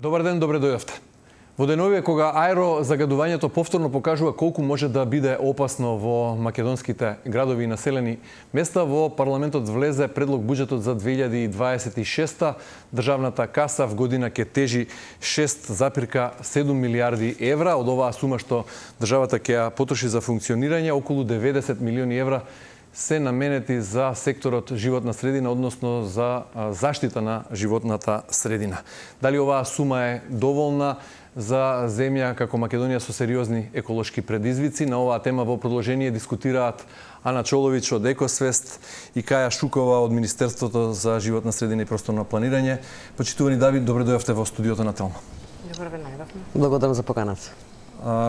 Добар ден, добре дојдовте. Во деновиве кога аерозагадувањето повторно покажува колку може да биде опасно во македонските градови и населени места, во парламентот влезе предлог буџетот за 2026. Државната каса в година ќе тежи 6,7 милиарди евра. Од оваа сума што државата ќе ја потроши за функционирање, околу 90 милиони евра се наменети за секторот животна средина, односно за заштита на животната средина. Дали оваа сума е доволна за земја како Македонија со сериозни еколошки предизвици? На оваа тема во продолжение дискутираат Ана Чолович од Екосвест и Каја Шукова од Министерството за животна средина и просторно планирање. Почитувани Давид, добре дојавте во студиото на Телма. Добре ве најдовме. Благодарам за поканата.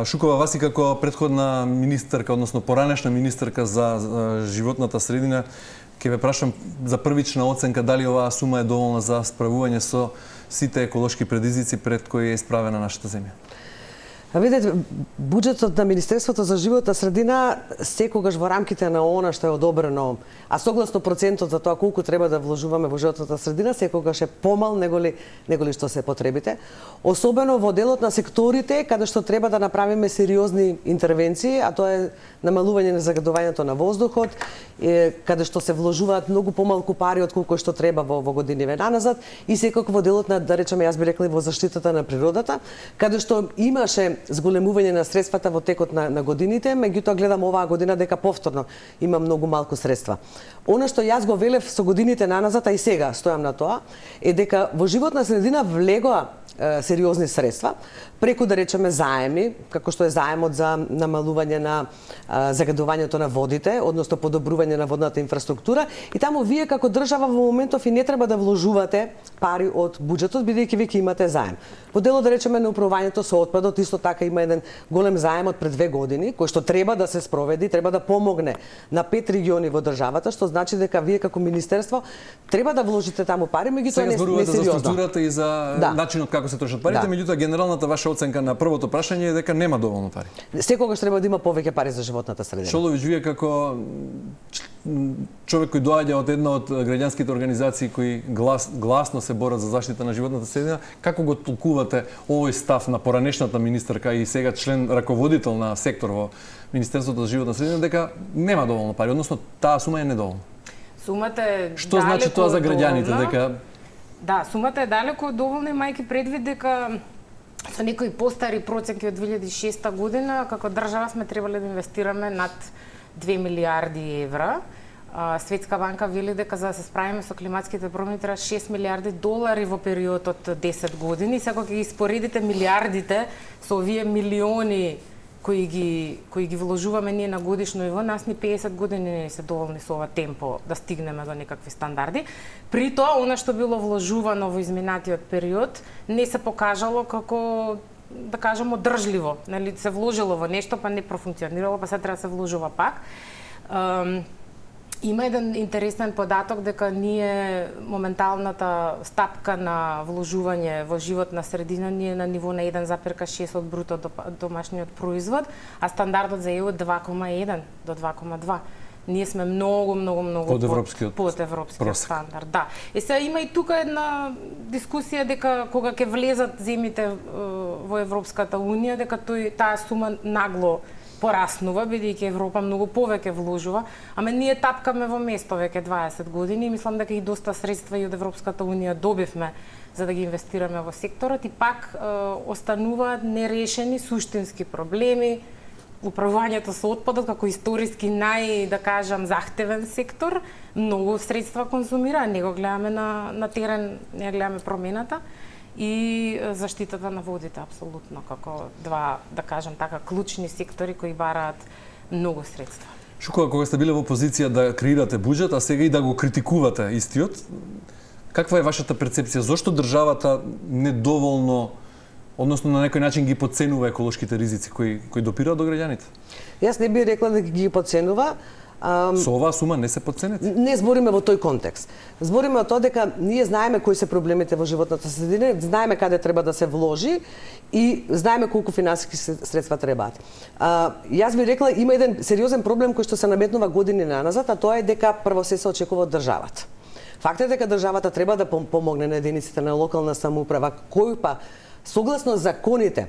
Шукова, вас и како претходна министерка, односно поранешна министерка за животната средина, ќе ве прашам за првична оценка дали оваа сума е доволна за справување со сите еколошки предизвици пред кои е исправена нашата земја. Видете, буџетот на Министерството за животна средина секогаш во рамките на она што е одобрено, а согласно процентот за тоа колку треба да вложуваме во животната средина, секогаш е помал неголи што се потребите. Особено во делот на секторите каде што треба да направиме сериозни интервенции, а тоа е намалување на загадувањето на воздухот, каде што се вложуваат многу помалку пари од колку што треба во годиниве наназад, и секако во делот на, да речеме, јас би рекла, во заштитата на природата, каде што имаше зголемување на средствата во текот на годините, меѓутоа гледам оваа година дека повторно има многу малку средства. Она што јас го велев со годините наназад, а и сега стојам на тоа, е дека во животна средина влегоа сериозни средства, преку, да речеме, заеми, како што е заемот за намалување на загадувањето на водите, односно подобрување на водната инфраструктура, и таму вие како држава во моментов и не треба да вложувате пари од буџетот, бидејќи веќе имате заем. Во делот, да речеме, на управувањето со отпадот, исто така има еден голем заем од пред 2 години, кој што треба да се спроведи, треба да помогне на 5 региони во државата, што значи дека вие како министерство треба да вложите таму пари, меѓутоа не сериозно. Сега зборувате за структурата и за начинот како се трошат парите, меѓутоа генералната ваша оценка на првото прашање е дека нема доволно пари. Секогаш треба да има повеќе пари за животната средина. Чолович, вие како човек кој доаѓа од една од граѓанските организации кои гласно се борат за заштита на животната средина, како го толкувате овој став на поранешната министерка и сега член раководител на сектор во Министерството за животна средина дека нема доволно пари, односно таа сума е недоволна? Сумата е Што значи тоа за граѓаните дека Да, сумата е далеку од доволна, имајќи предвид дека со некои постари проценки од 2006 година, како држава сме требале да инвестираме над 2 милиарди евра. Светска банка вели дека за да се справиме со климатските промени треба 6 милиарди долари во период од 10 години. Сега ќе ги споредите милиардите со овие милиони кои ги вложуваме ние на годишно ниво, нас ни 50 години не се доволни со ова темпо да стигнеме до некакви стандарди. При тоа, она што било вложувано во изминатиот период не се покажало како, да кажам, одржливо. Нели, се вложило во нешто, па не профункционирало, па се треба да се вложува пак. Има еден интересен податок дека ние моменталната стапка на вложување во животна средина ние на ниво на 1,6 од бруто домашниот производ, а стандардот за ЕУ е 2,1 до 2,2. Ние сме многу под европскиот стандард. Да. И сега има и тука една дискусија дека кога ќе влезат земите во Европската унија, дека таа сума нагло пораснува, бидејќи Европа многу повеќе вложува, ама ние тапкаме во место веќе 20 години и мислам дека и доста средства и од Европската унија добивме за да ги инвестираме во секторот и пак остануваат нерешени суштински проблеми. Управувањето со отпадот како историски да кажам, захтевен сектор, многу средства конзумира, не го гледаме на терен, не гледаме промената. И заштитата на водите, апсолутно, како два, да кажам така, клучни сектори кои бараат многу средства. Шукова, кога сте биле во позиција да креирате буџет, а сега и да го критикувате истиот, каква е вашата перцепција? Зошто државата недоволно, односно на некој начин ги подценува еколошките ризици кои допираат до граѓаните? Јас не би рекла дека ги подценува, Со оваа сума не се потценети? Не збориме во тој контекст. Збориме о тоа дека ние знаеме кои се проблемите во животната средина, знаеме каде треба да се вложи и знаеме колку финансиски средства требаат. Јас би рекла, има еден сериозен проблем кој што се наметнува години наназад, а тоа е дека прво се очекува од државата. Фактот е дека државата треба да помогне на единиците на локална самоуправа, кои па согласно законите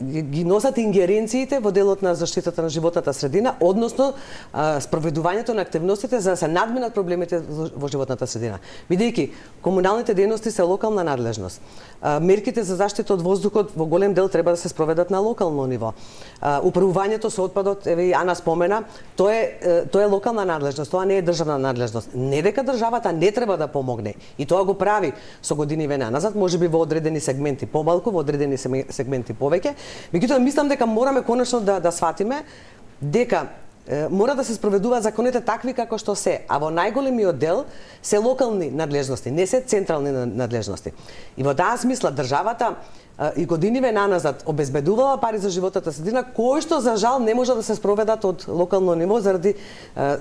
ги носат ингеренциите во делот на заштитата на животната средина, односно спроведувањето на активностите за да се надминат проблемите во животната средина. Бидејќи комуналните дејности се локална надлежност. Мерките за заштита од воздухот во голем дел треба да се спроведат на локално ниво. Управувањето со отпадот, еве и Ана спомена, тоа е локална надлежност, тоа не е државна надлежност. Не дека државата не треба да помогне, и тоа го прави со годиниве назад, можеби во одредени сегменти помалку, во одредени сегменти повеќе. Меѓутоа мислам дека мораме конечно да сватиме дека мора да се спроведуваат законите такви како што се, а во најголемиот дел се локални надлежности, не се централни надлежности. И во таа смисла државата и годиниве наназад обезбедувала пари за животната средина, кои што за жал не може да се спроведат од локално ниво заради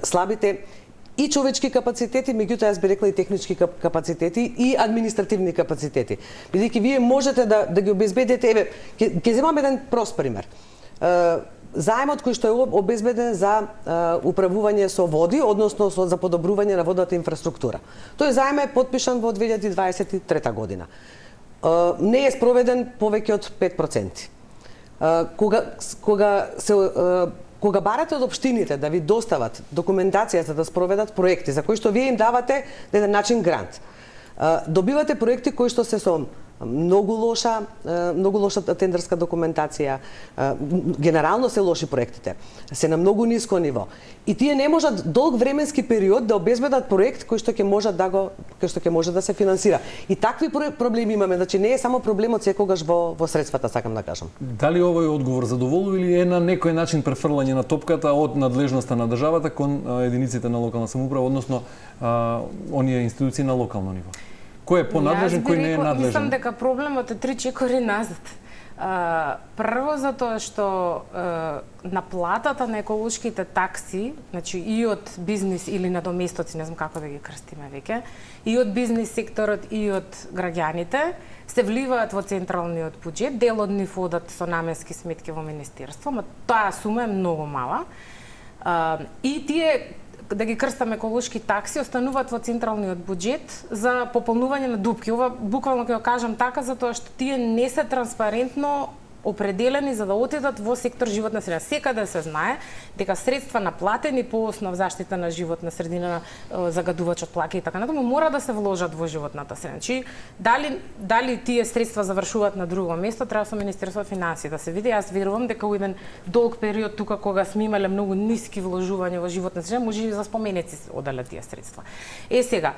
слабите и човечки капацитети, меѓутоа јас би рекла и технички капацитети и административни капацитети. Бидејќи вие можете да ги обезбедите, еве, ќе земам еден прост пример. Заемот кој што е обезбеден за управување со води, односно за подобрување на водната инфраструктура. Тој заем е потпишан во 2023 година. Не е спроведен повеќе од 5%. Кога барате од општините да ви достават документација за да спроведат проекти за кои што вие им давате на еден начин грант, добивате проекти кои што се со многу лоша тендерска документација, генерално се лоши проектите, се на многу ниско ниво. И тие не можат долг временски период да обезбедат проект кој што ќе може да се финансира. И такви проблеми имаме, значи не е само проблемот секогаш во средствата, сакам да кажам. Дали овој одговор задоволува или е на некој начин префрлање на топката од надлежноста на државата кон единиците на локална самоуправа, односно оние институции на локално ниво? Кој е понадлежен, кој не е надлежен? Мислам дека проблемот е 3-4 назад. Прво затоа што наплатата на еколошките такси, значи и од бизнис или надоместоци, не знам како да ги крстиме веќе, и од бизнис секторот и од граѓаните, се вливаат во централниот буџет, дел од нив одат со наменски сметки во министерство, но таа сума е многу мала. И тие да ги крстаме еколошки такси, остануваат во централниот буџет за пополнување на дупки. Ова буквално ќе го кажам така, затоа што тие не се транспарентно определени за да отидат во сектор животна средина. Секаде се знае дека средства наплатени по основ заштита на животна средина, загадувачот плаќа и така натаму, мора да се вложат во животната средина. Значи, дали тие средства завршуваат на друго место, треба со Министерството финансии да се види. Јас верувам дека во еден долг период тука кога сме имале многу ниски вложувања во животна средина, може и за споменеци оделе тие средства. Сега,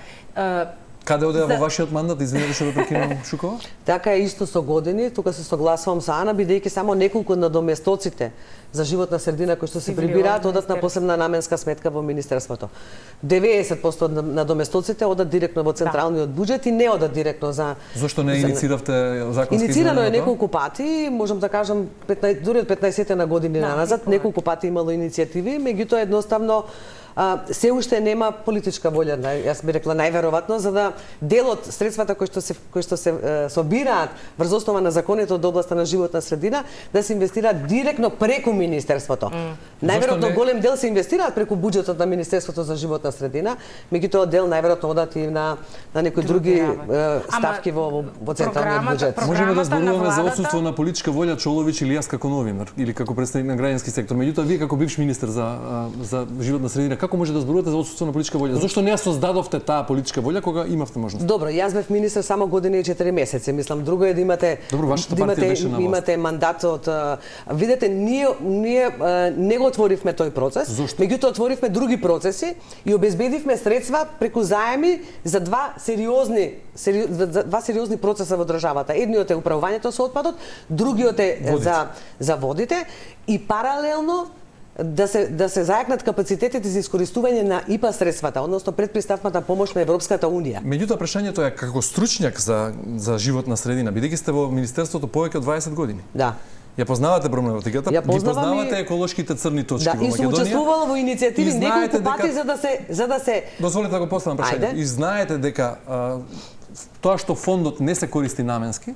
каде одеа во вашиот мандат, извинете што да прекинам Шукова? Така е исто со години, тука се согласувам со Ана, бидејќи само неколку надоместоците за животна средина кои што се прибираат одат на посебна наменска сметка во министерството. 90% од надоместоците одат директно во централниот буџет и не одат директно за... Зошто не иницииравте законски изменения? Инициирано е неколку пати, можам да кажам, дури од 15 на години назад, неколку пати имало иницијативи, меѓутоа едноставно се уште нема политичка волја, јас би рекла најверојатно, за да дел од средствата кои што се собираат врз основа на законите од областа на животна средина да се инвестираат директно преку министерството. Најверојатно голем дел се инвестираат преку буџетот на Министерството за животна средина, меѓутоа дел најверојатно одат и на некои други ставки во централниот буџет. Можеме да зборуваме за отсуство на политичка волја Чолович или јас како новинар или како представник на граѓански сектор. Меѓутоа вие како бивш министер за животна средина, како може да зборувате за отсуство на политичка волја? Зошто не ја создадовте таа политичка волја кога имавте можност? Добро, јас бев министер само година и 4 месеци. Мислам, друго е да имате имате мандат од видете, ние не го отворивме тој процес, меѓутоа отворивме други процеси и обезбедивме средства преку заеми за два сериозни процеса во државата. Едниот е управувањето со отпадот, другиот е за водите и паралелно да се зајакнат капацитетите за искористување на ИПА средствата, односно предприставната помош на Европската унија. Меѓутоа прашањето е како стручњак за животна средина, бидејќи сте во министерството повеќе од 20 години. Да. Ја познавате проблематиката, Ја ги познавам познавате еколошките црни точки Да, во и сум Македонија. учествувала во иницијативи и знаете неколку пати за да се Дозволете да го поставам прашање. Ајде. И знаете дека тоа што фондот не се користи наменски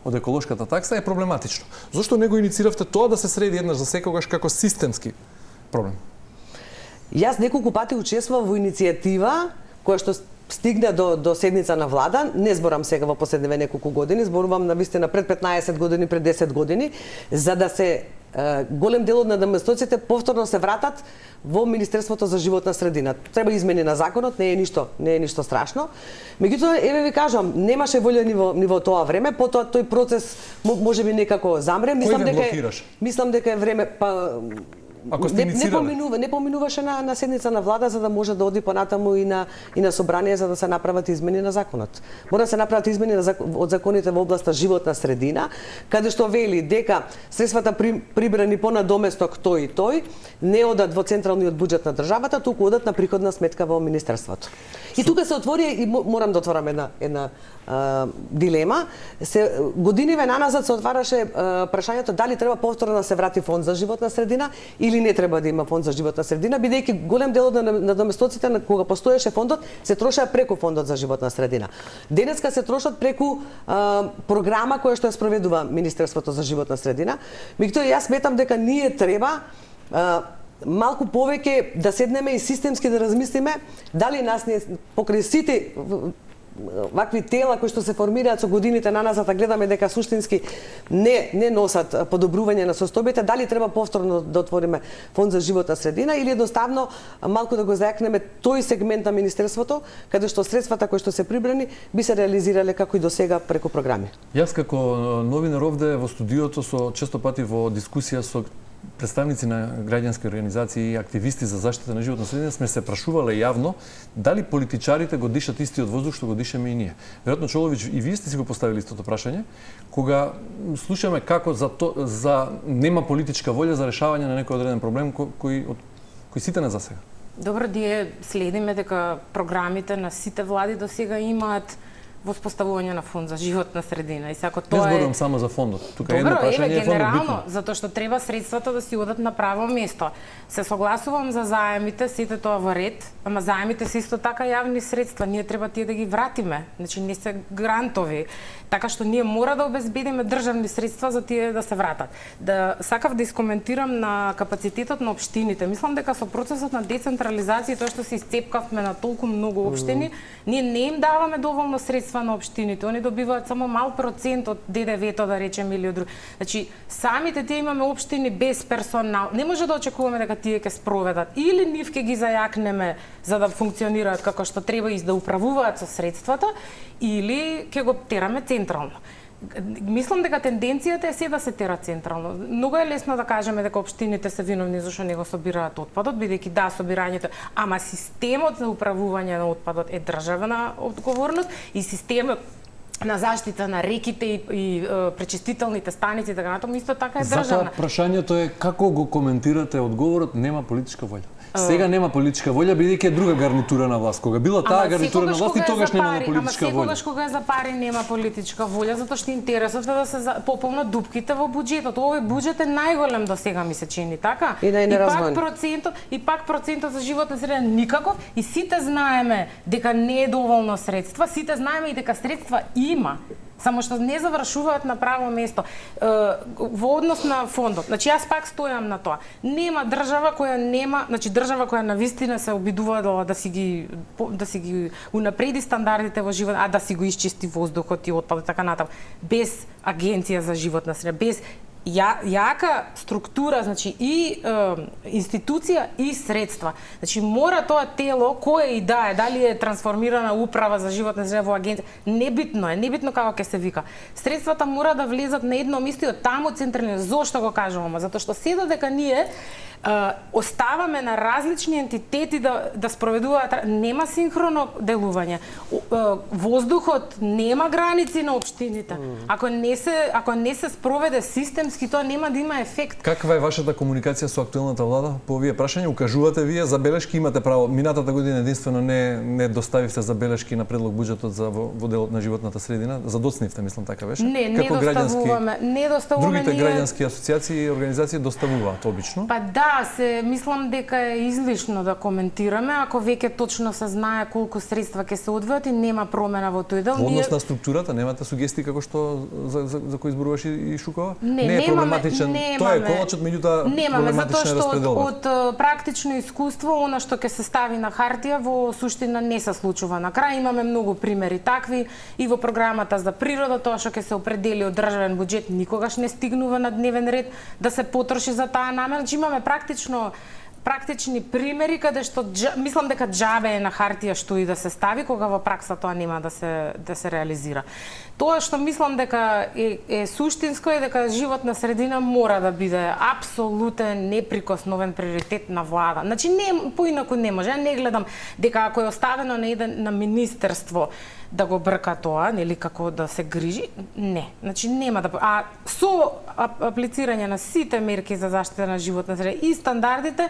од еколошката такса е проблематично. Зошто не го иницииравте тоа да се среди еднаш за секогаш како системски проблем? Јас неколку пати учествував во иницијатива која што стигна до седница на влада, не зборам сега во последниве неколку години, зборувам на вистина пред 15 години, пред 10 години, за да се голем дел од надаместоците повторно се вратат во Министерството за животна средина. Треба измени на законот, не е ништо страшно. Меѓутоа, еве ви кажам, немаше волја ни во тоа време, потоа тој процес можеби некако замре. Мислам дека е време, Ако сте не поминуваше на седница на влада за да може да оди понатаму и на собрание за да се направат измени на законот. Мора да се направат измени од законите во областа животна средина, каде што вели дека средствата прибрани по надоместок тој и тој не одат во централниот буџет на државата, туку одат на приходна сметка во министерството. И тука се отвори и морам да отворам една дилема. Годиниве наназад се отвараше прашањето дали треба повторно да се врати фонд за животна средина или не треба да има фонд за животна средина, бидејќи голем дел од надоместоците кога постоеше фондот се трошеа преку фондот за животна средина. Денеска се трошат преку програма која што ја спроведува Министерството за животна средина. Меѓутоа јас сметам дека ние треба малку повеќе да седнеме и системски да размислиме дали нас не покрај сите вакви тела кои што се формираат со годините наназад, гледаме дека суштински не носат подобрување на состојбите, дали треба повторно да отвориме фонд за животна средина или едноставно малку да го зајакнеме тој сегмент на министерството каде што средствата кои што се прибрани би се реализирале како и до сега преку програми. Јас како новинар овде во студиото со често пати во дискусија со представници на граѓански организации и активисти за заштита на животна средина сме се прашувале јавно дали политичарите го дишат истиот воздух што го дишаме и ние. Веројатно Чолович и вие сте си го поставили истото прашање, кога слушаме како за нема политичка волја за решавање на некој одреден проблем кој сите не засега. Добро, ние следиме дека програмите на сите влади до сега имаат воспоставување на фонд за животна средина и сако тоа не зборувам само за фондот. Тука едно прашање е генерално, затоа што треба средствата да си одат на право место. Се согласувам за заемите, сите тоа во ред, ама заемите се исто така јавни средства, ние треба тие да ги вратиме. Значи не се грантови, така што ние мора да обезбедиме државни средства за тие да се вратат. Сакав да искоментирам на капацитетот на општините. Мислам дека со процесот на децентрализација, тоа што се исцепкавме на толку многу општини, ние не им даваме доволно средства на општините. Они добиваат само мал процент од ДДВ-то, да речеме, или од други. Значи, самите тие имаме општини без персонал. Не може да очекуваме дека тие ќе спроведат. Или нив ќе ги зајакнеме за да функционираат како што треба и да управуваат со средствата, или ќе го тераме централно. Мислам дека тенденцијата е се да се тера централно. Многу е лесно да кажеме дека општините се виновни зашто не го собираат отпадот, бидејќи да, собирањето, ама системот за управување на отпадот е државна одговорност и системот на заштита на реките и пречистителните станици, така натаму исто така е државна. Затоа прашањето е како го коментирате одговорот нема политичка волја. Сега нема политичка волја бидејќи е друга гарнитура на власт. Кога била таа гарнитура на власт и тогаш немало политичка волја. Ама секогаш кога е за пари нема политичка волја, затоа што интересот е да се пополнат дупките во буџетот. Овој буџет е најголем до сега ми се чини, така? И пак процентот за животна средина никаков и сите знаеме дека не е доволно средства, сите знаеме и дека средства има. Само што не завршуваат на право место. Во однос на фондот, значи јас пак стојам на тоа. Нема држава која нема, значи држава која навистина се обидува да си ги унапреди стандардите во живот, а да си го исчисти воздухот и отпадот така натаму, без агенција за животна средина, без јака структура, значи и институција и средства. Значи мора тоа тело кое и да е, дали е трансформирана управа за животна средина во агенција, небитно како ќе се вика. Средствата мора да влезат на едно место и од таму централно. Зошто го кажувам? Затоа што се додека ние Оставаме на различни ентитети да спроведуваат, нема синхроно делување. Воздухот нема граници на општините. Ако не се спроведе системски, тоа нема да има ефект. Каква е вашата комуникација со актуелната влада по овие прашања? Укажувате вие забелешки, имате право. Минатата година единствено не доставивте забелешки на предлог буџетот за во делот на животната средина. Задоцнивте, мислам така беше. Не доставуваме. Другите граѓански асоциации и организации доставуваат обично. Па да, мислам дека е излишно да коментираме, ако веќе точно се знае колку средства ќе се одвојат и нема промена во тој дел. Во однос на структурата, немате сугестии како што за кој изборуваш и Шукова? Не е проблематичен. Тоа е колачот, меѓутоа проблематична распределба. Од практично искуство, она што ќе се стави на хартија во суштина не се случува. На крај имаме многу примери такви и во програмата за природа, тоа што ќе се определи од државен буџет никогаш не стигнува на дневен ред да се потроши за таа намера. Имаме практични примери каде што мислам дека џабе е на хартија што и да се стави, кога во пракса тоа нема да се реализира. Тоа што мислам дека е суштинско е дека животна средина мора да биде апсолутен неприкосновен приоритет на влада. Значи поинаку не може. Не гледам дека ако е оставено на министерство да го брка тоа, нели како да се грижи, не. Значи нема да со аплицирање на сите мерки за заштита на животна средина и стандардите,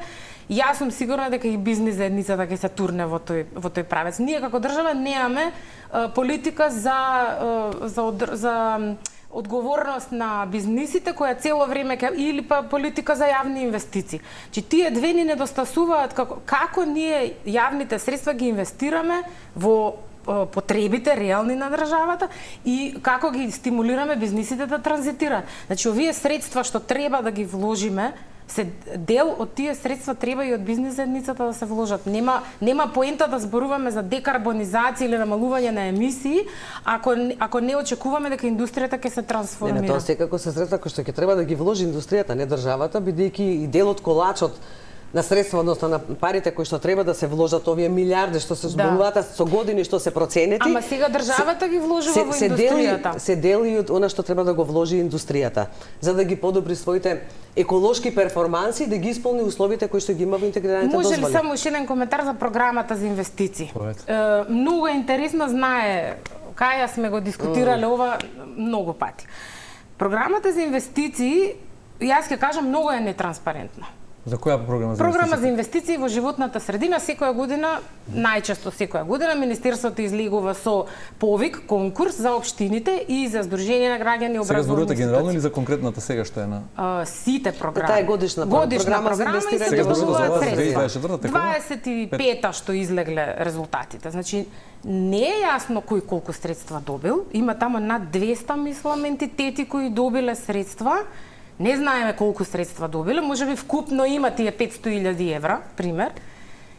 јас сум сигурна дека и бизнис заедницата ќе се турне во тој правец. Ние како држава немаме политика за одговорност на бизнисите која цело време или па политика за јавни инвестиции. Че тие две ни недостасуваат како ние јавните средства ги инвестираме во потребите реални на државата и како ги стимулираме бизнисите да транзитираат. Значи овие средства што треба да ги вложиме, дел од тие средства треба и од бизнис заедницата да се вложат. Нема поента да зборуваме за декарбонизација или намалување на емисии, ако не очекуваме дека индустријата ќе се трансформира. Не, тоа секако се средства кои што ќе треба да ги вложи индустријата, не државата, бидејќи и дел од колачот на средства, односно на парите кои што треба да се вложат, овие милиарди што се зборуваат со години што се проценети. Ама сега државата ги вложува во индустријата. Се дели од она што треба да го вложи индустријата, за да ги подобри своите еколошки перформанси, да ги исполни условите кои што ги има во интегрираните дозволи. Може ли само уште еден коментар за програмата за инвестиции? Многу е интересно, знае, Каја сме го дискутирале ова многу пати. Програмата за инвестиции, јас ќе кажам, многу е нетранспарентна. За која програма за инвестиции? Програма за инвестиции во животната средина секоја година, најчесто секоја година, Министерството излегува со повик, конкурс за општините и за Сдружение на граѓани и образовни институции. Сега зборувате генерално или за конкретната сега што е на? Сите програми. Таа е годишна програма за инвестирање. Сега зборувате за 2024-та 25-та што излегле резултатите. Значи не е јасно кој колку средства добил. Има тамо над 200 мислам ентитети кои добиле средства. Не знаеме колку средства добиле, можеби вкупно има тие 500.000 евра, пример,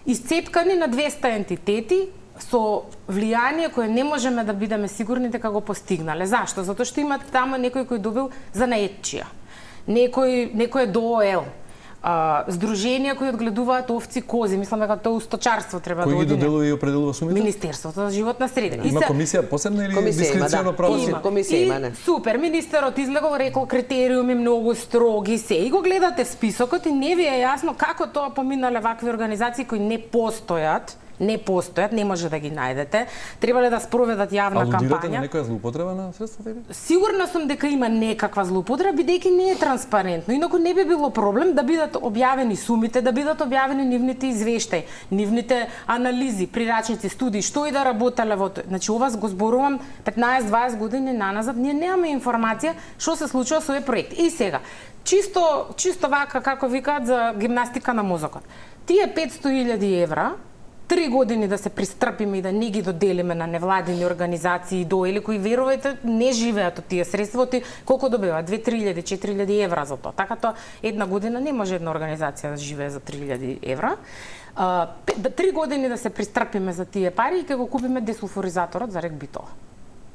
исцепкани на 200 ентитети со влијание кое не можеме да бидеме сигурни дека го постигнале. Зашто? Затоа што има тамо некој кој добил за наетчија, некој ДООЛ, здруженија кои одгледуваат овци, кози, мислам дека тоа усточарство треба да оди. Кој ги доделува и определува сумите? Министерството за животна средина. Има комисија посебна или дискреционо право? Комисија има, не. Супер, министерот излегол, рекол критериуми многу строги се. И го гледате списокот и не ви е јасно како тоа поминале вакви организации кои не постојат, не може да ги најдете. Требале да спроведат јавна кампања. Алудирате на некоја злоупотреба на средствата или? Сигурна сум дека има некаква злоупотреба, бидејќи не е транспарентно. Инаку не би било проблем да бидат објавени сумите, да бидат објавени нивните извештаи, нивните анализи, прирачници, студии, што и да работеле во тој. Значи ова го зборувам 15-20 години наназад, ние немаме информација што се случува со овој проект. И сега, чисто вака како викаат за гимнастика на мозокот. Тие 500.000 евра 3 години да се пристрпиме и да не ги доделиме на невладини организации или кои, верувајте, не живеат од тие средства, колку добиваат? 2-3.000, 4.000 евра за тоа. Така тоа, една година не може една организација да живее за 3.000 евра. 3 години да се пристрпиме за тие пари и ќе го купиме десулфоризаторот за регбитол.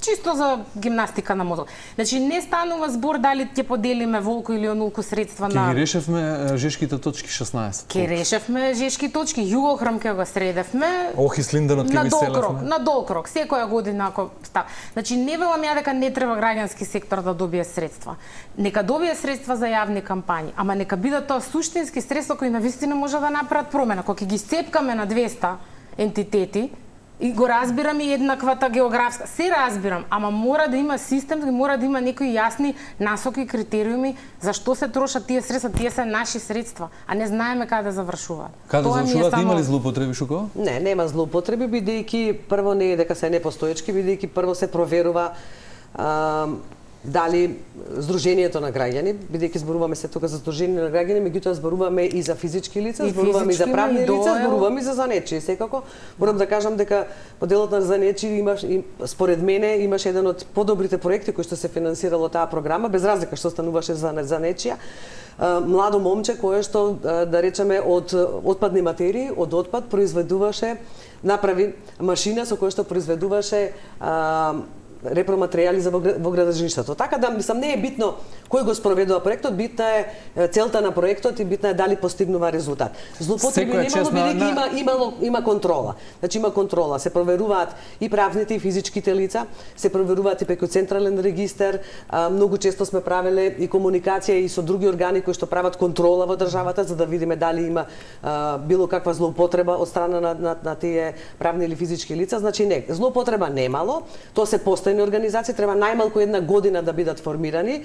чисто за гимнастика на мозок. Значи не станува збор дали ќе поделиме волку или онулку средства на... Ке ги решевме жешките точки 16. Ке решевме жешки точки, Југохрам ке го средевме. Охислиндерот ке на ги селевме. На долкрок, секоја година ако став. Значи не велам ја дека не треба граѓански сектор да добие средства. Нека добие средства за јавни кампањи, ама нека бидат тоа суштински средства кои навистина може да направат промена. Кога ќе ги сцепкаме на 200 ентитети, и го разбирам и еднаквата географска. Се разбирам, ама мора да има систем, мора да има некои јасни насоки и критериуми за што се трошат тие средства, тие се наши средства, а не знаеме каде завршуваат. Каде завршуваат? Има ли злоупотреби, Шуко? Не, нема злоупотреби, бидејќи прво не е дека се непостоечки, бидејќи прво се проверува дали Сдруженијето на граѓани, бидејќи зборуваме се тука за Сдружение на граѓани, меѓутоа зборуваме и за физички лица, зборуваме и за правни лица, зборуваме и за занечи. Секако морам да кажам дека моделот на занечи имаш, според мене, имаше еден од подобрите проекти кои што се финансирало таа програма, без разлика што стануваше за занечија. Младо момче кое што, да речеме, од отпадни материи, од отпад произведуваше, направи машина со која што произведуваше репроматеријали за во градежништвото. Така да, мислам, не е битно кој го спроведува проектот, битна е целта на проектот и битна е дали постигнува резултат. Злоупотреби немало, бидејќи има контрола. Значи има контрола, се проверуваат и правните и физичките лица, се проверуваат и преку централен регистер, многу често сме правеле и комуникација и со други органи кои што прават контрола во државата за да видиме дали има било каква злоупотреба од страна на тие правни или физички лица. Значи не, злоупотреба немало, тоа се постојни организации, треба најмалку една година да бидат формирани,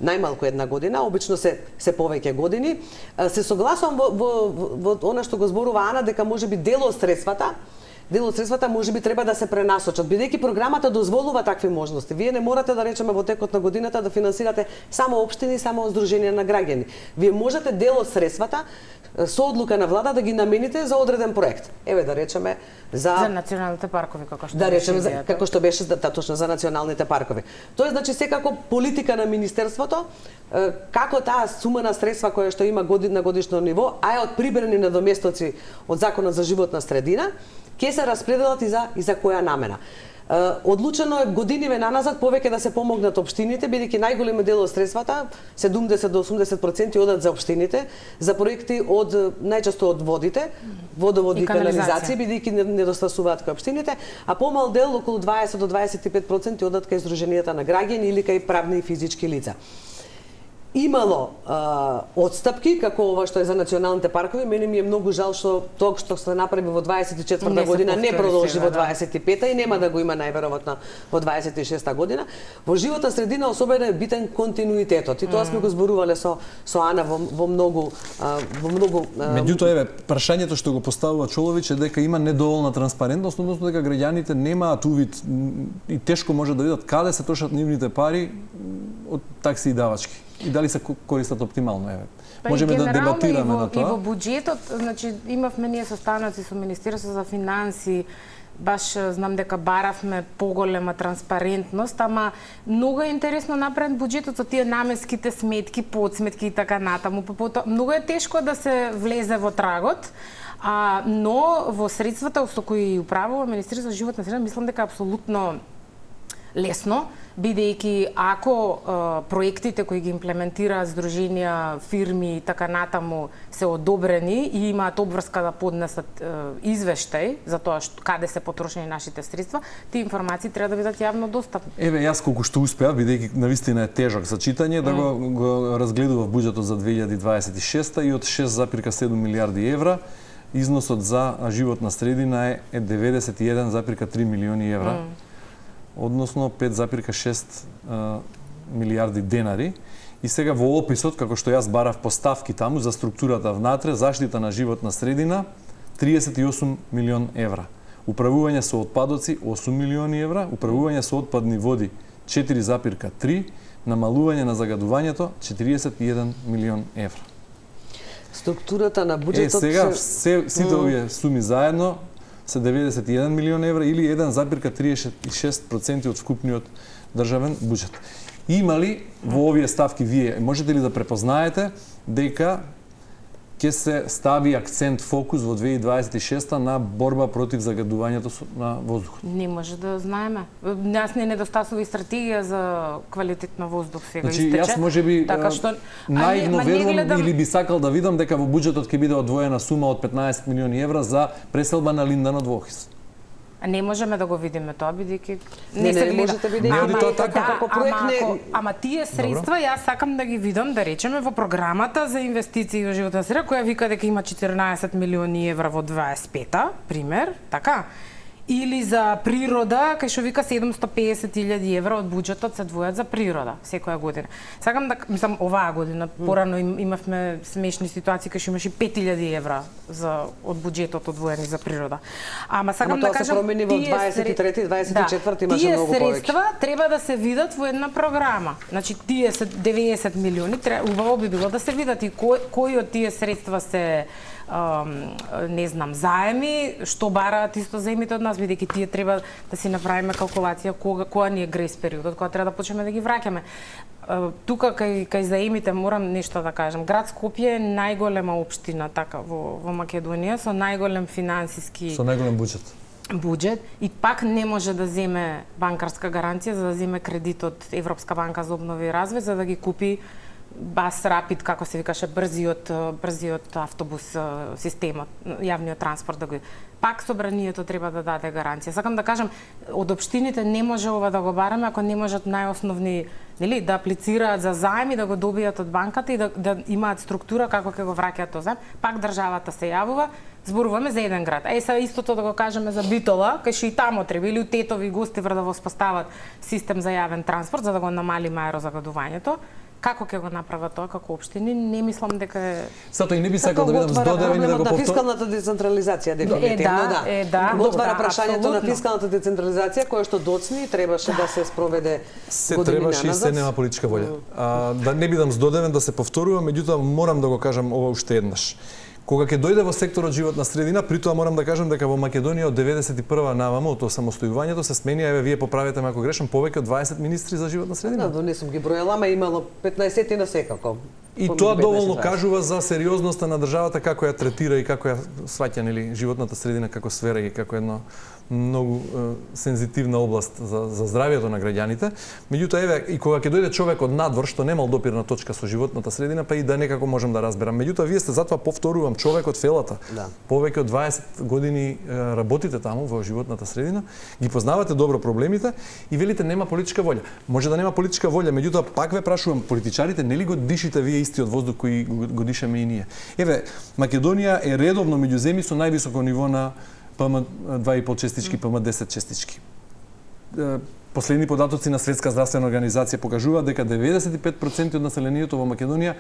најмалку една година, обично се повеќе години. Се согласувам во она што го зборува Ана, дека можеби дел од средствата можеби треба да се пренасочат, бидејќи програмата дозволува такви можности. Вие не морате да речеме во текот на годината да финансирате само општини, само Сдружение на граѓани. Вие можете дел од средствата со одлука на влада да ги намените за одреден проект. Еве да речеме за националните паркови како што да речеме како што беше точно за националните паркови. Тоа е значи секако политика на министерството како таа сума на средства која што има на годишно ниво, а е од прибрани надоместоци од Законот за животна средина, ќе се распределат и за која намена. Одлучено е годиниве наназад повеќе да се помогнат општините, бидејќи најголем дел од средствата, 70 до 80% одат за општините, за проекти од најчесто од водите, водоводи и канализација, бидејќи недостасуваат кај општините, а помал дел, околу 20 до 25% одат кај Сдруженијата на граѓани или кај правни и физички лица. Имало отстапки, како ова што е за националните паркови, мене ми е многу жал што тоа што се направи во 24-та година не продолжи во 25-та и нема да го има најверојатно во 26-та година. Во животна средина особено е битен континуитетот и тоа сме го зборувале со Ана во многу Меѓутоа еве прашањето што го поставува Чолович е дека има недоволна транспарентност, односно дека граѓаните немаат увид и тешко може да видат каде се трошат нивните пари од такси и давачки. И дали се користат оптимално, еве. Можеме да дебатираме на тоа. И во буџетот, значи имавме ние состаноци со Министерството за финансии, баш знам дека баравме поголема транспарентност, ама многу е интересно направен буџетот со тие наменските сметки, подсметки и така натаму. Многу е тешко да се влезе во трагот, но во средствата со кои управува Министерството за животна средина, мислам дека апсолутно лесно, бидејќи ако проектите кои ги имплементираат здруженија, фирми и така натаму се одобрени и имаат обврска да поднесат извештај за тоа каде се потрошени нашите средства, тие информации треба да бидат јавно достапни. Еве јас колку што успеав, бидејќи навистина е тежок за читање, да го разгледував буџетот за 2026 и од 6,7 милиарди евра износот за животна средина е 91,3 милиони евра. Односно 5,6 милиарди денари. И сега во описот, како што јас барав поставки таму за структурата внатре, заштита на животна средина 38 милион евра. Управување со отпадоци 8 милиони евра, управување со отпадни води 4,3, намалување на загадувањето 41 милион евра. Структурата на буџетот сега сите овие суми заедно се 91 милион евра или 1,36% од вкупниот државен буџет. Има ли во овие ставки вие можете ли да препознаете дека ќе се стави акцент, фокус во 2026 на борба против загадувањето на воздухот? Не може да знаеме. Нас не недостасува и стратегија за квалитет на воздух сега Значи, истече. јас можеби така што наивно верувам гледам... или би сакал да видам дека во буџетот ќе биде одвоена сума од 15 милиони евра за преселба на Линдан од Охрид. А не можеме да го видиме тоа, бидејќи Не, се не гледа. можете бидејќи Не оди тоа така. како проект Ама тие средства јас сакам да ги видам, да речеме, во програмата за инвестиции во животна среда, која вика дека има 14 милиони евра во 25-та, пример, така? Или за природа, кај што вика 750.000 евра од буџетот се двојат за природа секоја година. Сакам да, мислам, оваа година, порано имавме смешни ситуации кај што имаше 5.000 евра од буџетот одвоени за природа. Ама сакам да кажам, тоа се промени во 23-ти, 24-ти имаше многу повеќе. Тие средства треба да се видат во една програма. Значи, тие се 90 милиони, убаво би било да се видат и кои од тие средства се не знам, заеми, што бараат исто заемите од нас, бидејќи тие треба да си направиме калкулација која ни е грейс периодот, кога треба да почнеме да ги враќаме. Тука кај заемите морам нешто да кажам. Град Скопје е најголема општина така во Македонија со најголем финансиски Со најголем буџет и пак не може да земе банкарска гаранција за да земе кредит од Европска банка за обнова и развој за да ги купи бас рапид, како се викаше, брзиот автобус системот, јавниот транспорт да го. Пак собранието треба да даде гаранција. Сакам да кажам, од општините не може ова да го бараме ако не можат најосновни, нели, да аплицираат за заем и да го добијат од банката и да имаат структура како ќе го враќаат тој заем. Пак државата се јавува, зборуваме за еден град. Са истото да го кажеме за Битола, кај што и тамо треба или у Тетови и Гостивар да воспостават систем за јавен транспорт за да го намали аерозагадувањето. Како ќе го направат тоа како општини, не мислам дека е... Сато и не би сакал да видам здодевени да го повторам. Фискалната децентрализација дефинитивно, да. Отвара прашањето на фискалната децентрализација која што доцни требаше да се спроведе се требаше и се нема политичка волја. Да не бидам здодевен да се повторувам, меѓутоа морам да го кажам ова уште еднаш. Кога ќе дојде во секторот животна средина, при тоа морам да кажам дека во Македонија од 91 наваму од самостојувањето се смени, еве вие поправете ме ако грешам, повеќе од 20 министри за животна средина. Да, не сум ги бројала, ама имало 15 на секако. И тоа доволно кажува за сериозноста на државата како ја третира и како ја сваќа нели животната средина како сфера и како едно многу сензитивна област за здравието на граѓаните. Меѓутоа еве и кога ќе дојде човек од надвор што немал допирна точка со животната средина, па и да некако можам да разберам. Меѓутоа вие сте затоа повторувам човек од фелата. Да. Повеќе од 20 години работите таму во животната средина, ги познавате добро проблемите и велите нема политичка волја. Може да нема политичка волја, меѓутоа пак ве прашувам, политичарите нели го дишите вие истиот воздух кој го дишеме и ние? Еве, Македонија е редовно меѓу земји со највисоко ниво на PM2,5 честички, PM10 честички. Последни податоци на Светска здравствена организација покажуваат дека 95% од населението во Македонија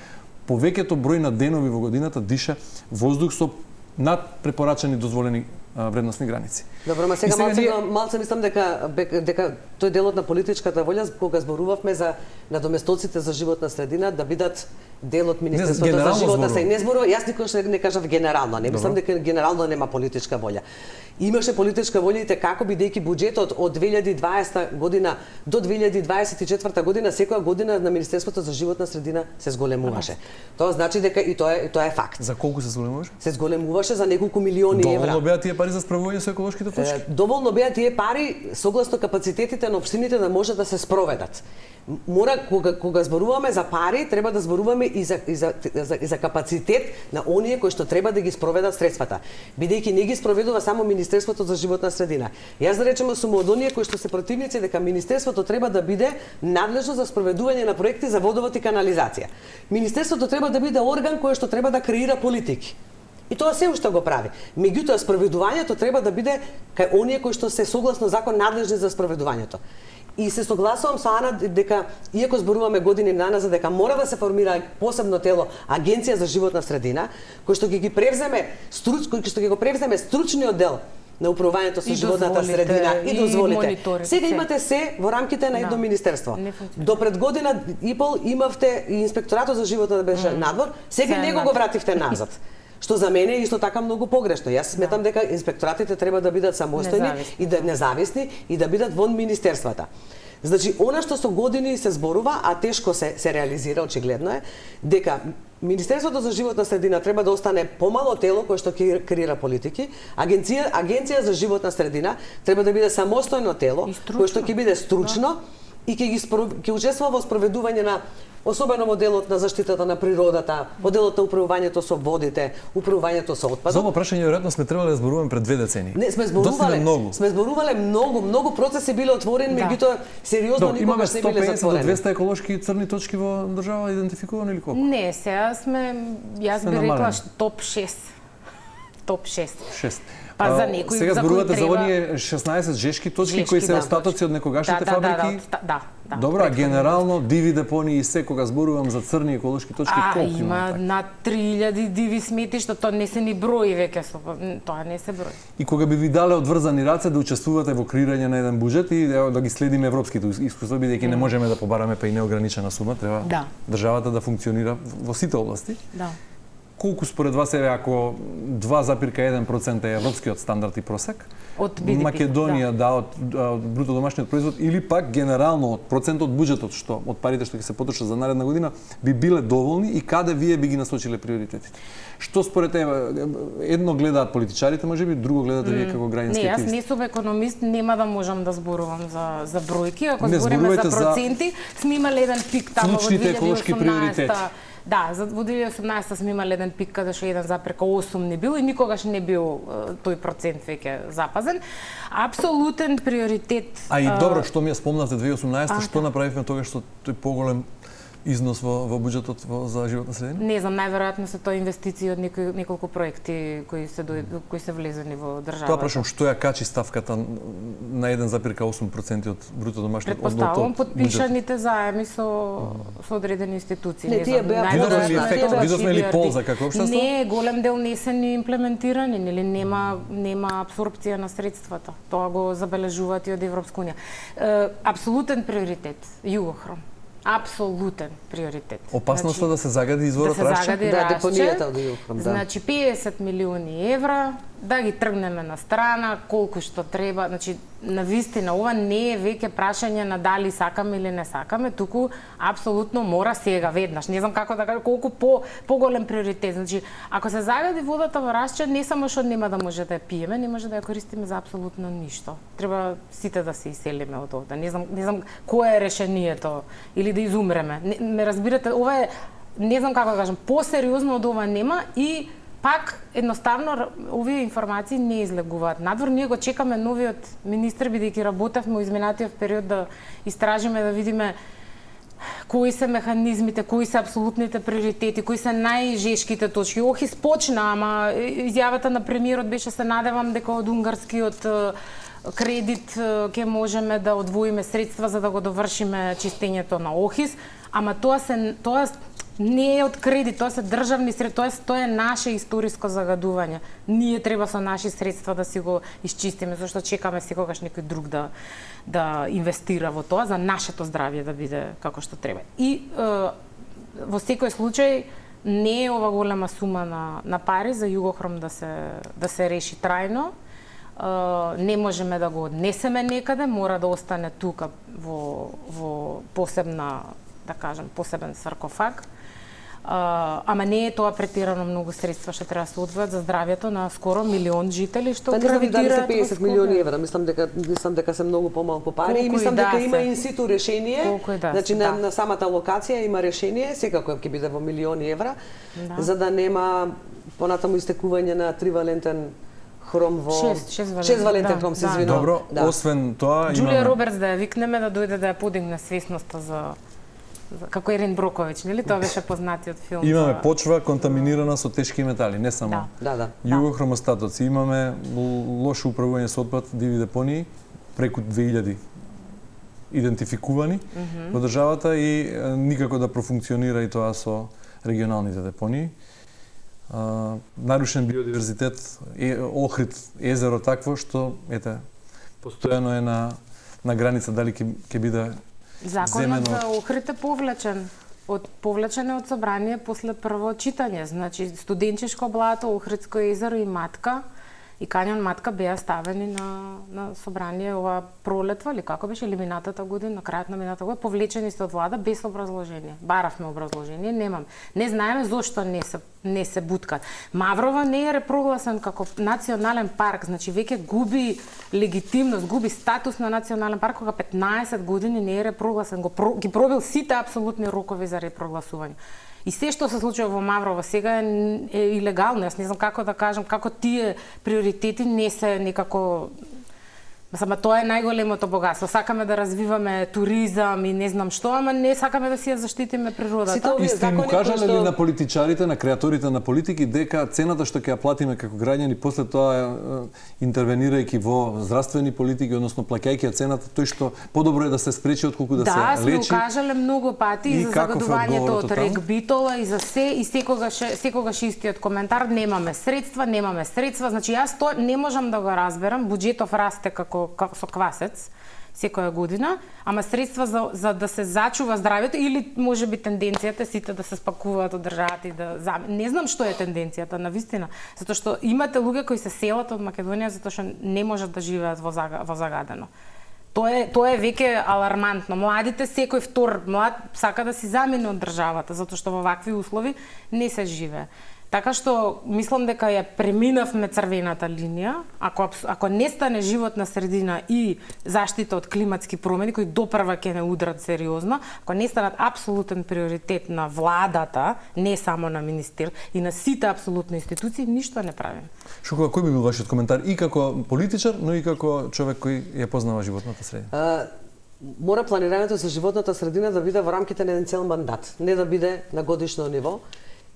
повеќето број на денови во годината диша воздух со над препорачани дозволени вредносни граници. Добро, ма сега малце мислам дека тој делот на политичката волја кога зборувавме за надоместоците за животна средина да бидат дел од Министерството за животна средина. Не зборувам, јас никош не кажав генерално, не мислам дека генерално нема политичка волја. Имаше политичка волја и како бидејќи буџетот од 2020 година до 2024 година секоја година на Министерството за животна средина се зголемуваше. Тоа значи дека и тоа е факт. За колку се зголемуваше? Се зголемуваше за неколку милиони евра. Доволно беа тие пари за справување со еколошките точки? Доволно беа тие пари согласно капацитетите на општините да може да се спроведат. Мора кога зборуваме за пари, треба да зборуваме и за капацитет на оние кои што треба да ги спроведат средствата. Бидејќи не ги спроведува само Министерството за животна средина. Јас да речеме сум од оние кои што се противници дека Министерството треба да биде надлежно за спроведување на проекти за водовод и канализација. Министерството треба да биде орган кој што треба да креира политики. И тоа се уште го прави. Меѓутоа спроведувањето треба да биде кај оние кои што се согласно закон надлежни за спроведувањето. И се согласувам со Ана дека иако зборуваме години наназад дека мора да се формира посебно тело Агенција за животна средина, кој што ќе ги превземе стручниот дел на управувањето со животната средина и дозволите. Сега имате се во рамките на едно министерство. До пред година и пол имавте и инспекторатот за животната беше надвор, сега него го вративте назад. Што за мене е исто така многу погрешно. Јас сметам дека инспекторатите треба да бидат самостојни и да независни и да бидат вон министерствата. Значи, она што со години се зборува, а тешко се реализира, очигледно е, дека Министерството за животна средина треба да остане помало тело кое што ќе креира политики, Агенција за животна средина треба да биде самостојно тело кое што ќе биде стручно и ќе учествува во спроведување на особено моделот на заштитата на природата, моделот на управувањето со водите, управувањето со отпадот. За ова прашање веројатно сме требале да зборуваме пред 2 децени. Не, сме зборувале многу процеси биле отворени, меѓутоа сериозно никогаш не биле затворени. Имаме 150 до 200 еколошки црни точки во држава идентификувани или колку? Не, сега јас би рекла топ 6. Топ 6. Па за некои сега зборувате за оние 16 жешки точки кои се остатоци од некогашните фабрики? Да. Добро, а генерално диви депонии и се, кога зборувам за црни еколошки точки, колку има? Има над 3000 диви сметишта, тоа не се ни брои веќе, тоа не се брои. И кога би ви дале одврзани раце да учествувате во креирање на еден буџет и да ги следиме европските искуства, бидејќи не можеме да побараме па и неограничена сума, треба државата да функционира во сите области. Да. Колку според вас е ако 2,1% е европскиот стандард и просек? Од BDP, Македонија од бруто домашниот производ или пак генерално од процентот буџетот што од парите што ќе се потрошат за наредна година би биле доволни и каде вие би ги насочиле приоритетите? Што според едно гледаат политичарите, можеби друго гледате вие како граѓански активисти? Не, јас не сум економист, нема да можам да зборувам за бројки, ако збориме за проценти, сме имале еден пик тамо во 2018. Да, во 2018 сме имале еден пик каде што 1,8 не бил и никогаш не бил тој процент веќе запазен. Апсолутен приоритет. А и добро, што ми ја спомнавте 2018, што направивме тогаш што тој поголем износ во буџетот за животна средина? Не знам, најверојатно се тоа инвестиции од неколку проекти кои се влезени во државата. Тоа прашам, што ја качи ставката на 1,8% од бруто домашниот продукт? Предпоставувам подпишаните заеми со одредени институции. Не, тие беа видовме ли полза како општество? Не, голем дел не се ни имплементирани, нели нема апсорбција на средствата. Тоа го забележуваат и од Европска унија. Апсолутен приоритет Југохром. Апсолутен приоритет. Опасноста да се загади изворот рашче? Да се загади рашче. Депонијата од Југохром, да. Значи 50 милиони евра, да ги тргнеме на страна, колку што треба. Значи, навистина, ова не е веќе прашање на дали сакаме или не сакаме, туку апсолутно мора сега, веднаш. Не знам како да кажам, колку поголем приоритет. Значи, ако се загади водата во Рашче, не само што нема да може да ја пиеме, не може да ја користиме за апсолутно ништо. Треба сите да се иселиме од овде. Не знам кое е решението или да изумреме. Ме разбирате, ова е, не знам како да кажам, посериозно од ова нема и пак, едноставно, овие информации не излегуваат. Надвор, ние го чекаме новиот министр, бидејќи работевме во изминатиот период да истражиме, да видиме кои се механизмите, кои се апсолутните приоритети, кои се најжешките точки. Охис почна, ама изјавата на премиерот беше, се надевам дека од унгарскиот кредит ќе можеме да одвоиме средства за да го довршиме чистењето на Охис, ама тоа не е од кредит, тоа се државни средства, тоа е наше историско загадување. Ние треба со наши средства да си го исчистиме, зашто чекаме секогаш некој друг да инвестира во тоа, за нашето здравје да биде како што треба. И во секој случај не е ова голема сума на пари за Југохром да се реши трајно. Не можеме да го однесеме некаде, мора да остане тука во посебна, да кажам, посебен саркофаг. Ама не е тоа претирано многу средства што треба да се одвојат за здравјето на скоро 1 милион жители што гравитираат во Скопје. 50 милиони евра, мислам дека се многу помалку пари и мислам дека има инситу решение. Значи на самата локација има решение, секако ќе биде во милиони евра, за да нема понатаму истекување на тривалентен хром во 6 валентен хром, се извинувам. Добро, освен тоа Џулија Робертс да ја викнеме да дојде да ја подигне свесноста за како Ерин Броковиќ, нели? Тоа беше познатиот филм. Имаме почва контаминирана со тешки метали, не само југохромостатоци. Имаме лошо управување со отпад, диви депонии, преку 2000 идентификувани во државата и никако да профункционира и тоа со регионалните депонии. Нарушен биодиверзитет, Охрид езеро такво што постојано е на граница дали ќе биде Законот за Охрид е повлечен. повлечена од собрание после прво читање. Значи, Студенчешко блато, Охридско езеро и Матка и Кањон Матка беа ставени на собрание ова пролетва, или како беше, или минатата година, на крајот на минатата година, повлечени се од влада без образложение. Баравме образложение, немам. Не знаеме зошто не се буткат. Маврова не е репрогласен како национален парк, значи веќе губи легитимност, губи статус на национален парк кога 15 години не е репрогласен. Ги пробил сите апсолутни рокови за репрогласување. И се што се случува во Маврово сега е илегално. Јас не знам како да кажам, како тие приоритети не се некако... Сама тоа е најголемото богатство. Сакаме да развиваме туризам и не знам што, ама не сакаме да си ја заштитиме природата. И сте му кажале ли на политичарите, на креаторите на политики, дека цената што ќе ја платиме како граѓани после тоа интервенирајќи во здравствени политики, односно плаќајќи ја цената, тој што подобро е да се спречи отколку да се лечи? Да, сме кажале многу пати и за загадувањето од регбитола и за се, и секогаш истиот коментар, немаме средства, значи јас тоа не можам да го разберам, буџетов расте како со квасец секоја година, ама средства за да се зачува здравјето или можеби тенденцијата сите да се спакуваат од државата и да не знам што е тенденцијата навистина, затоа што имате луѓе кои се селат од Македонија затоа што не можат да живеат во загадено. Тоа е веќе алармантно. Младите, секој втор млад сака да си замине од државата затоа што во вакви услови не се живее. Така што мислам дека ја преминавме црвената линија, ако не стане животна средина и заштита од климатски промени кои допрва ќе не удрат сериозно, ако не станат апсолутен приоритет на владата, не само на министер и на сите апсолутни институции, ништо не правим. Шукова, кој би бил вашиот коментар и како политичар, но и како човек кој ја познава животната средина? Мора планирањето за животната средина да биде во рамките на еден цел мандат, не да биде на годишно ниво.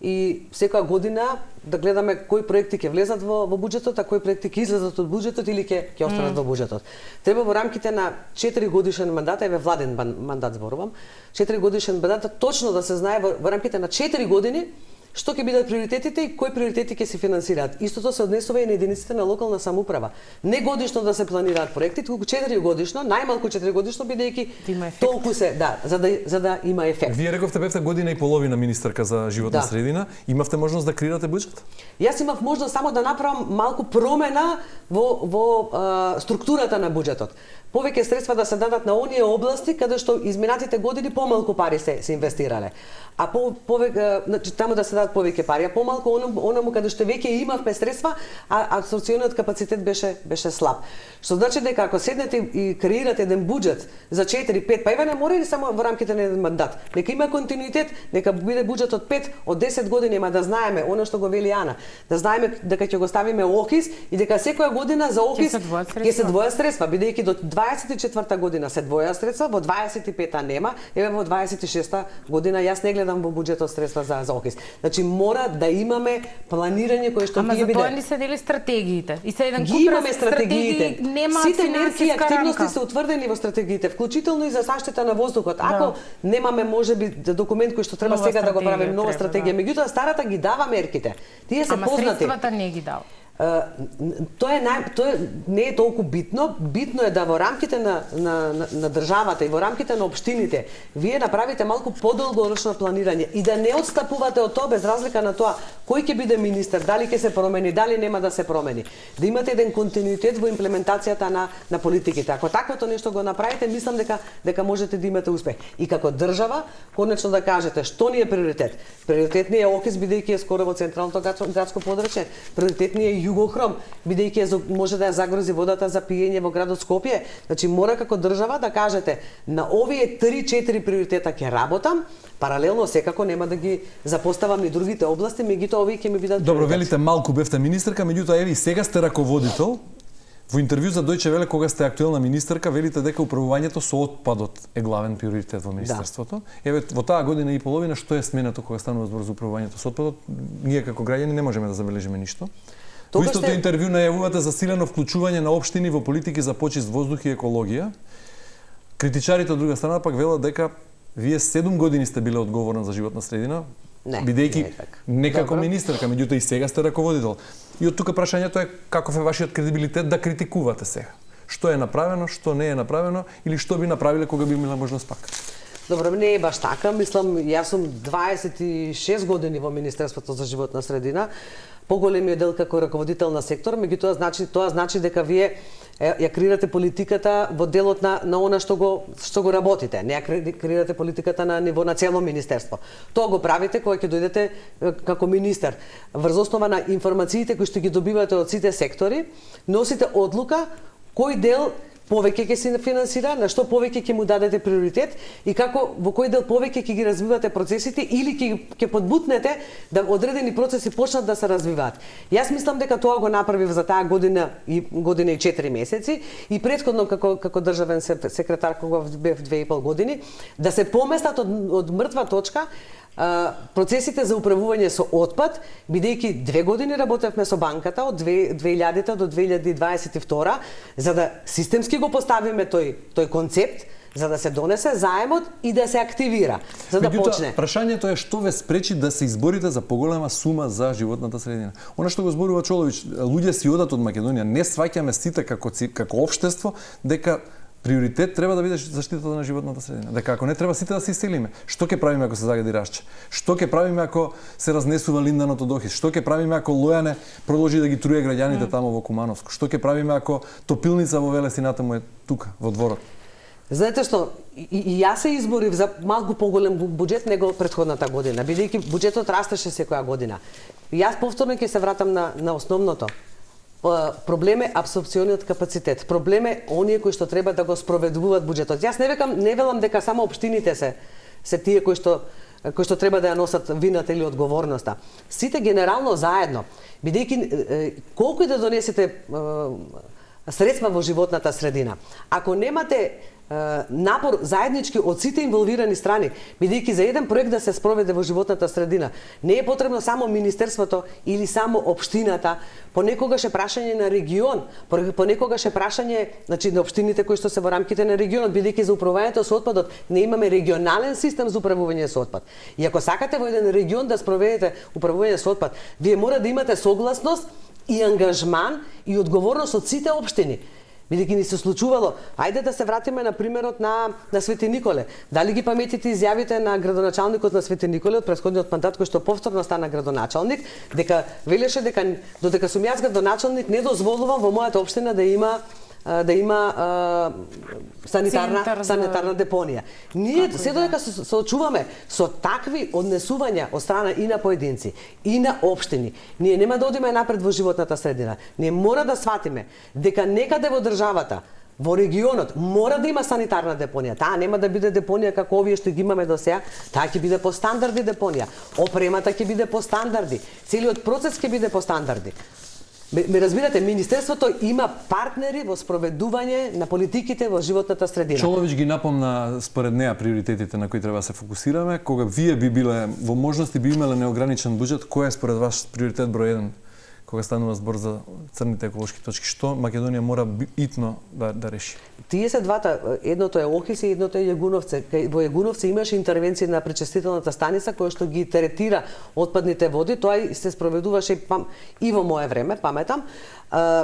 И секоја година да гледаме кои проекти ќе влезат во буџетот, а кои проекти ќе излезат од буџетот или ќе останат во буџетот. Треба во рамките на 4 годишен мандат, еве владен мандат зборувам, 4 годишен мандат точно да се знае во рамките на 4 години што ќе бидат приоритетите и кои приоритети ќе се финансираат. Истото се однесува и на единиците на локална самоуправа. Не годишно да се планираат проекти, туку 4 годишно, најмалку 4 годишно бидејќи толку се, да, за да има ефект. Вие рековте бевте година и половина министерка за животна средина, имавте можност да креирате буџет? Јас имав можност само да направам малку промена во структурата на буџетот. Повеќе средства да се дадат на оние области каде што изминатите години помалку пари се инвестирале. А повеќе таму да се дадат повеќе пари, а помалку онаму каде што веќе имавме средства, а абсорбциониот капацитет беше слаб. Што значи дека ако седнете и креирате еден буџет за 4-5, па еве не мора и само во рамките на еден мандат. Нека има континуитет, нека биде буџет од 5, од 10 години, ма да знаеме она што го вели Ана, да знаеме дека ќе го ставиме ОХИС и дека секоја година за ОХИС ќе се двојат средства, бидејќи до 24-та година се двоја средства, во 25-та нема, еве во 26-та година јас не гледам во буџетот средства за ОХИС. Значи мора да имаме планирање кое што ќе биде. Ама за тоа ни се дели стратегиите. И се еден куп стратегиите. Нема сите мерки и активности се утврдени во стратегиите, вклучително и за заштита на воздухот. Ако немаме можеби документ кој што треба сега да го правиме нова стратегија, меѓутоа старата ги дава мерките. Тие се познати. Ама средствата не ги дава. Тоа не е толку битно. Битно е да во рамките на државата и во рамките на општините вие направите малку подолгорочно планирање и да не отстапувате од тоа без разлика на тоа кој ќе биде министер, дали ќе се промени, дали нема да се промени. Да имате еден континуитет во имплементацијата на политиките. Ако таквото нешто го направите, мислам дека можете да имате успех. И како држава, конечно да кажете што ни е приоритет. Приоритет ни е ОХИС бидејќи е скоро во централното градско подрачје. Приоритет ни е Југохром, бидејќи може да ја загрози водата за пиење во градот Скопје. Значи мора како држава да кажете на овие 3-4 приоритета ќе работам, паралелно секако нема да ги запоставам ни другите области, меѓутоа овие ќе ми бидат. Добро, велите малку бевте министерка, меѓутоа еве и сега сте раководител. Во интервју за Дојче Веле кога сте актуелна министерка, велите дека управувањето со отпадот е главен приоритет во министерството. Еве во таа година и половина што е сменето кога станува збор за управувањето со отпадот? Ние како граѓани не можеме да забележиме ништо. Во истото интервју најавувате засилено вклучување на општини во политики за почист воздух и екологија. Критичарите од друга страна пак велат дека вие 7 години сте биле одговорна за животна средина, бидејќи не како министерка, меѓутоа и сега сте раководител. И од тука прашањето е каков е вашиот кредибилитет да критикувате сега? Што е направено, што не е направено или што би направиле кога би имала можност пак? Добро, не е баш така. Мислам, јас сум 26 години во Министерството за животна средина, поголемиот дел како раководител на сектор, меѓутоа тоа значи дека вие ја креирате политиката во делот на она што го работите, не ја креирате политиката на ниво на цело министерство. Тоа го правите кога ќе дојдете како министер. Врз основа на информациите кои што ги добивате од сите сектори, носите одлука кој дел повеќе ќе се финансира, на што повеќе ќе му дадете приоритет и како во кој дел повеќе ќе ги развивате процесите или ќе подбутнете да одредени процеси почнат да се развиваат. Јас мислам дека тоа го направив за таа година и 4 месеци и претходно како државен секретар кога бев 2,5 години, да се поместат од мртва точка процесите за управување со отпад, бидејќи 2 години работевме со банката од 2000 до 2022, за да системски го поставиме тој концепт, за да се донесе заемот и да се активира, за да почне. Прашањето е што ве спречи да се изборите за поголема сума за животната средина. Она што го зборува Чолович, луѓе си одат од Македонија, не сваќаме сите како општество дека приоритет треба да биде заштитата на животната средина. Дека ако не треба сите да се иселиме, што ќе правиме ако се загади Рашче? Што ќе правиме ако се разнесува линданото до Охрид? Што ќе правиме ако Лојане продолжи да ги труе граѓаните тамо во Кумановско? Што ќе правиме ако топилница во Велесината му е тука во дворот? Знаете што, и јас се изборив за малку поголем буџет него претходната година, бидејќи буџетот растеше секоја година. Јас повторно ќе се вратам на основното. Проблем е апсорпциониот капацитет. Проблем е оние кои што треба да го спроведуваат буџетот. Јас не велам дека само општините се тие кои што треба да ја носат вината или одговорноста. Сите генерално заедно, бидејќи колку и да донесете средства во животната средина, ако немате напор заеднички од сите инволвирани страни, бидејќи за еден проект да се спроведе во животната средина, не е потребно само министерството или само општината, понекогаш е прашање на регион, понекогаш е прашање, значи на општините кои што се во рамките на регионот, бидејќи за управувањето со отпадот не имаме регионален систем за управување со отпад. И ако сакате во еден регион да спроведете управување со отпад, вие мора да имате согласност и ангажман и одговорност од сите општини. Бидејќи ни се случувало, ајде да се вратиме на примерот на Свети Николе. Дали ги паметите изјавите на градоначалникот на Свети Николе од претходниот мандат кој што повторно стана градоначалник, дека велеше дека додека сум јас градоначалник не дозволувам во мојата општина да има санитарна депонија. Ние се додека се очуваме со такви однесувања од страна и на поединци и на општини, ние нема да одиме напред во животната средина. Ние мора да сватиме дека некаде во државата, во регионот мора да има санитарна депонија. Таа нема да биде депонија како овие што ги имаме до сега, таа ќе биде по стандарди депонија. Опремата ќе биде по стандарди, целиот процес ќе биде по стандарди. Ме разбирате, Министерството има партнери во спроведување на политиките во животната средина. Чолович ги напомна според неа приоритетите на кои треба да се фокусираме. Кога вие би биле во можности, би имале неограничен буџет, кој е според вас приоритет број 1? Кога станува збор за црните еколошки точки, што Македонија мора итно да реши? Тие се двата, едното е Охрид и едното е Јагуновце. Во Јагуновце имаше интервенција на пречистителната станица која што ги третира отпадните води, тоа се спроведуваше и во мое време, паметам.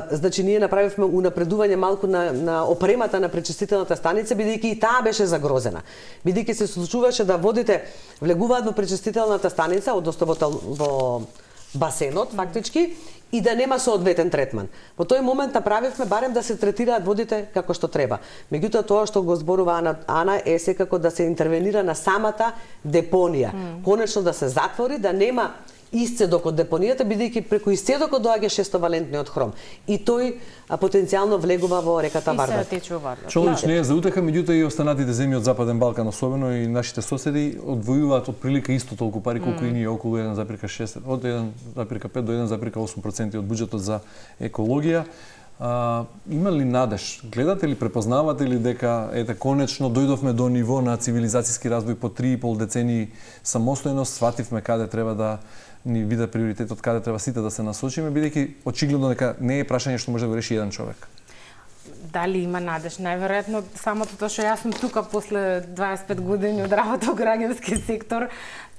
Значи ние направивме унапредување малку на опремата на пречистителната станица, бидејќи и таа беше загрозена. Бидејќи се случуваше да водите влегуваат во пречистителната станица, односно во басенот, фактички, и да нема соодветен третман. Во тој момент направивме барем да се третираат водите како што треба. Меѓутоа тоа што го зборува Ана е секако да се интервенира на самата депонија. Конечно да се затвори, да нема исцедок од депонијата, бидејќи преку исцедокот доаѓа 6-валентниот хром. И тој потенцијално влегува во реката Вардар. И се тече во Вардар. Човеч не е за утеха, меѓутоа и останатите земји од Западен Балкан, особено и нашите соседи, одвојуваат од прилика исто толку пари колку и ние, околу 1,6, од 1,5 до 1,8% од буџетот за екологија. Има ли надеж? Гледате ли, препознавате ли дека конечно дојдовме до ниво на цивилизацијски развој по 3,5 децении самостојност, свативме каде треба да ни биде приоритетот, каде треба сите да се насочиме, бидејќи очигледно дека не е прашање што може да го реши еден човек. Дали има надеж? Најверојатно самото тоа што јас сум тука после 25 години од работа во граѓански сектор,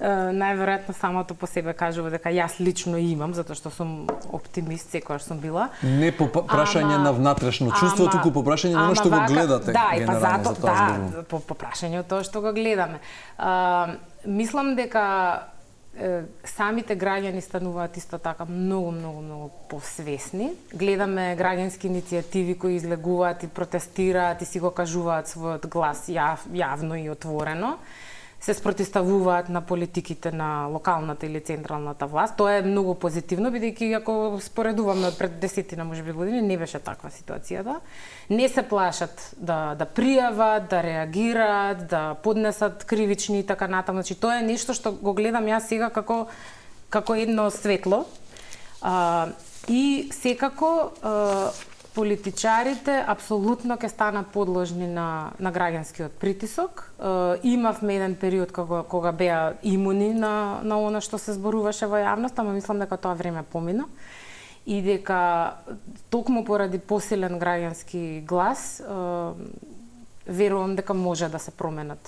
најверојатно самото по себе кажува дека јас лично имам, затоа што сум оптимист, секогаш сум била. Не по прашање на внатрешно чувство, туку по прашање на оно што го гледате. Да, и па зато, по прашање од тоа што го гледаме. Мислам дека самите граѓани стануваат исто така многу посвесни. Гледаме граѓански иницијативи кои излегуваат и протестираат и си го кажуваат својот глас јавно и отворено. Се спротивставуваат на политиките на локалната или централната власт. Тоа е многу позитивно, бидејќи ако споредуваме од пред 10 можеби години, не беше таква ситуацијата. Не се плашат да пријават, да реагираат, да поднесат кривични и така натаму. Значи тоа е нешто што го гледам јас сега како едно светло. И секако политичарите апсолутно ќе станат подложни на граѓанскиот притисок. Имавме еден период кога беа имуни на она што се зборуваше во јавност, ама мислам дека тоа време помина и дека токму поради посилен граѓански глас верувам дека може да се променат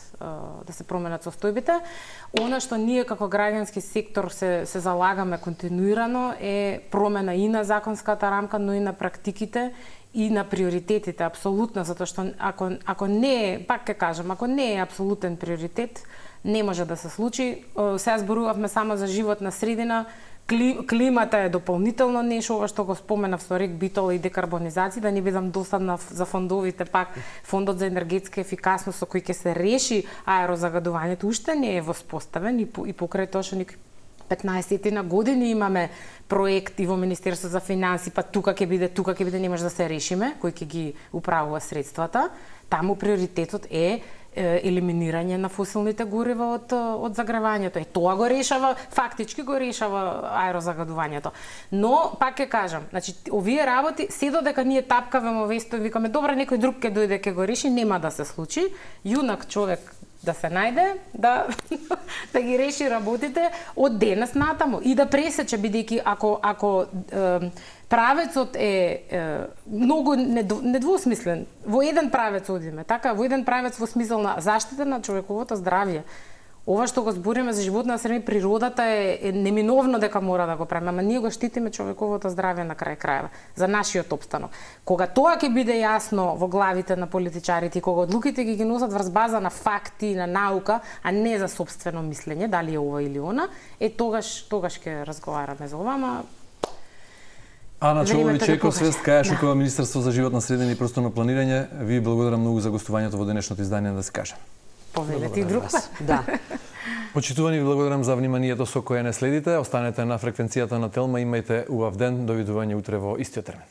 состојбите. Она што ние како граѓански сектор се залагаме континуирано е промена и на законската рамка, но и на практиките и на приоритетите, апсолутно, затоа што ако не е, пак ќе кажам, ако не е апсолутен приоритет, не може да се случи. Сега зборувавме само за животна средина, климата е дополнително нешто, ова што го споменав со рек битол и декарбонизација, да не бидам досадна за фондовите, пак фондот за енергетска ефикасност со кој ќе се реши аерозагадувањето уште не е воспоставен и покрај тоа што 15 на години имаме проект и во Министерство за финансии, па тука ќе биде, не може да се решиме, кој ќе ги управува средствата. Таму приоритетот е елиминирање на фосилните горива од загревањето. Тоа го решава, фактички го решава аерозагадувањето. Но, пак ќе кажам, значи, овие работи, се додека ние тапкаме во весто и викаме, добре, некој друг ќе дојде, ќе го реши, нема да се случи. Јунак човек да се најде, да ги реши работите од денес натаму и да пресече, бидејќи ако правецот е многу недвусмислен, во еден правец одиме, така, во еден правец во смисла на заштита на човековото здравје. Ова што го збориме за животна среда, природата е неминовно дека мора да го правиме, ама ние го штитиме човековото здравје на крај крајва, за нашиот опстанок. Кога тоа ќе биде јасно во главите на политичарите и кога одлуките ги носат врз база на факти и на наука, а не за сопствено мислење, дали е ова или она, тогаш ќе разговараме за ова, ама Ана Човович, Екосвест, Каја Шукова, Министерство за животна средина и просторно планирање. Ви благодарам многу за гостувањето во денешното издание, да се каже. Повелете и друг пат. Да. Почитувани, ви благодарам за вниманието со кое не следите. Останете на фреквенцијата на Телма, имајте убав ден, довидување утре во истиот термин.